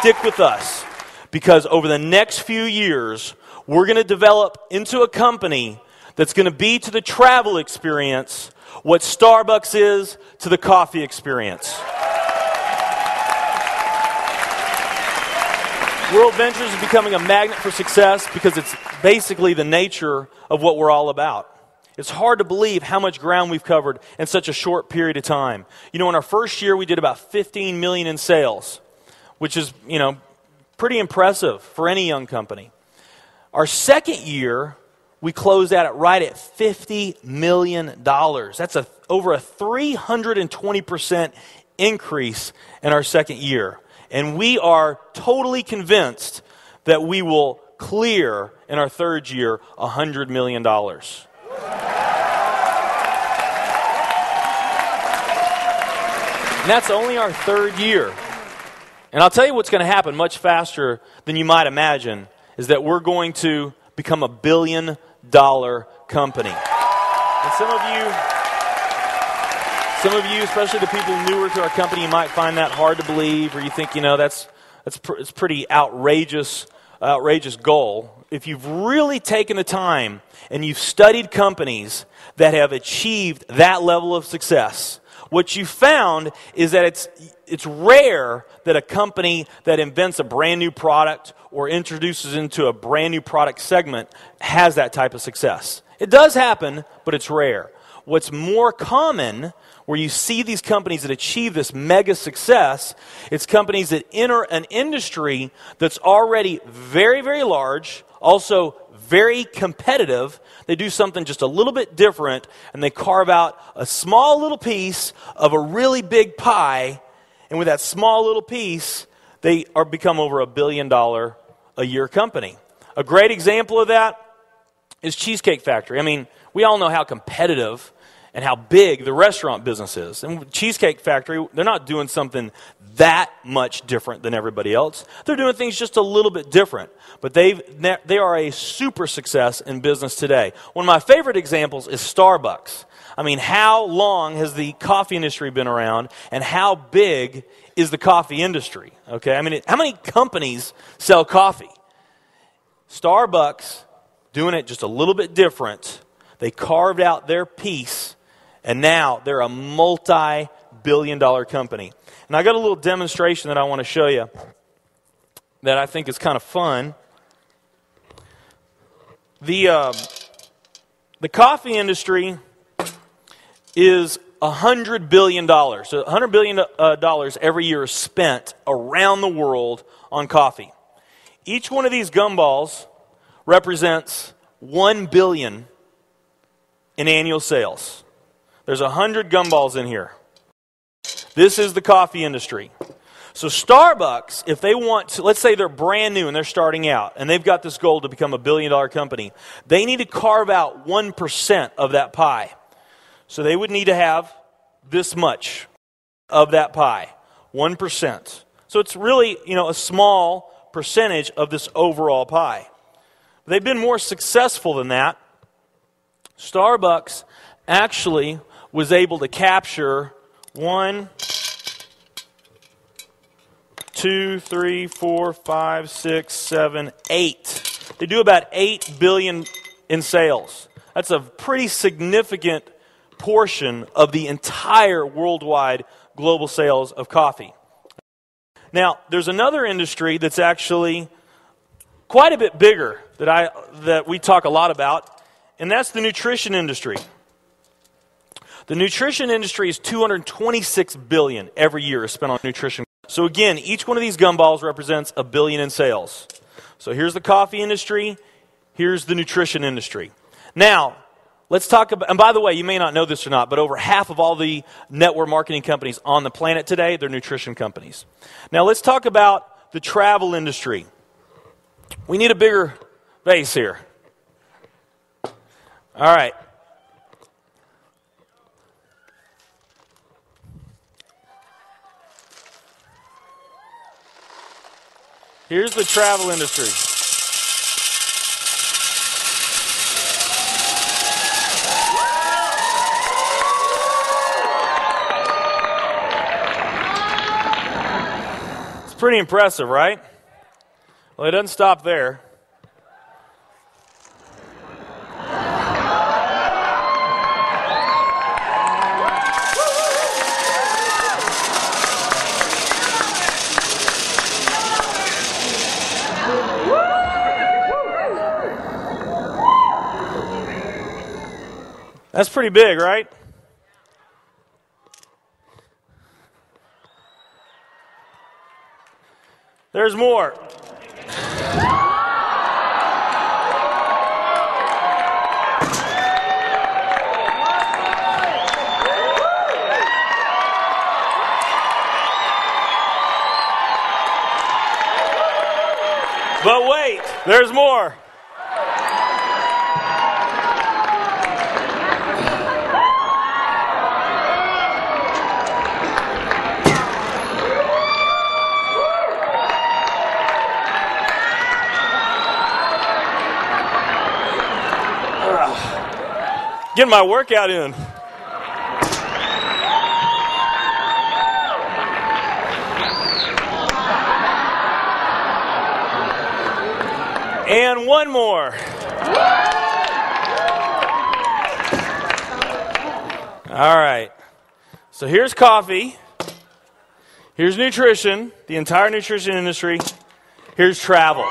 stick with us, because over the next few years, we're going to develop into a company that's going to be to the travel experience what Starbucks is to the coffee experience. WorldVentures is becoming a magnet for success because it's basically the nature of what we're all about. It's hard to believe how much ground we've covered in such a short period of time. You know, in our first year, we did about 15 million in sales, which is, you know, pretty impressive for any young company. Our second year, we closed out right at $50 million. That's over a 320% increase in our second year. And we are totally convinced that we will clear in our third year $100 million. And that's only our third year. And I'll tell you what's going to happen much faster than you might imagine is that we're going to become a billion-dollar company. And some of you, especially the people newer to our company, you might find that hard to believe, or you think, you know, it's pretty outrageous goal. If you've really taken the time and you've studied companies that have achieved that level of success, what you found is that it's rare that a company that invents a brand new product or introduces into a brand new product segment has that type of success. It does happen, but it's rare. What's more common, where you see these companies that achieve this mega success, it's companies that enter an industry that's already very, very large, also very competitive. They do something just a little bit different, and they carve out a small little piece of a really big pie, and with that small little piece, they become over $1 billion a year company. A great example of that is Cheesecake Factory. I mean, we all know how competitive and how big the restaurant business is. And Cheesecake Factory, they're not doing something that much different than everybody else. They're doing things just a little bit different. But they are a super success in business today. One of my favorite examples is Starbucks. I mean, how long has the coffee industry been around, and how big is the coffee industry? Okay, I mean, how many companies sell coffee? Starbucks, doing it just a little bit different. They carved out their piece, and now they're a multi-billion-dollar company. And I got a little demonstration that I want to show you that I think is kind of fun. The coffee industry is $100 billion. So $100 billion every year is spent around the world on coffee. Each one of these gumballs represents $1 billion in annual sales. There's 100 gumballs in here. This is the coffee industry. So Starbucks, if they want to, let's say they're brand new and they're starting out, and they've got this goal to become a billion-dollar company, they need to carve out 1% of that pie. So they would need to have this much of that pie, 1%. So it's really, you know, a small percentage of this overall pie. They've been more successful than that. Starbucks actually was able to capture 1, 2, 3, 4, 5, 6, 7, 8. They do about $8 billion in sales. That's a pretty significant portion of the entire worldwide global sales of coffee. Now, there's another industry that's actually quite a bit bigger that we talk a lot about, and that's the nutrition industry. The nutrition industry is $226 billion every year is spent on nutrition. So again, each one of these gumballs represents $1 billion in sales. So here's the coffee industry, here's the nutrition industry. Now, let's talk about, and by the way, you may not know this or not, but over half of all the network marketing companies on the planet today, they're nutrition companies. Now let's talk about the travel industry. We need a bigger base here. All right. Here's the travel industry. pretty impressive, right? Well, it doesn't stop there. That's pretty big, right? There's more. But wait, there's more. Getting my workout in. And one more. All right. So here's coffee. Here's nutrition, the entire nutrition industry. Here's travel.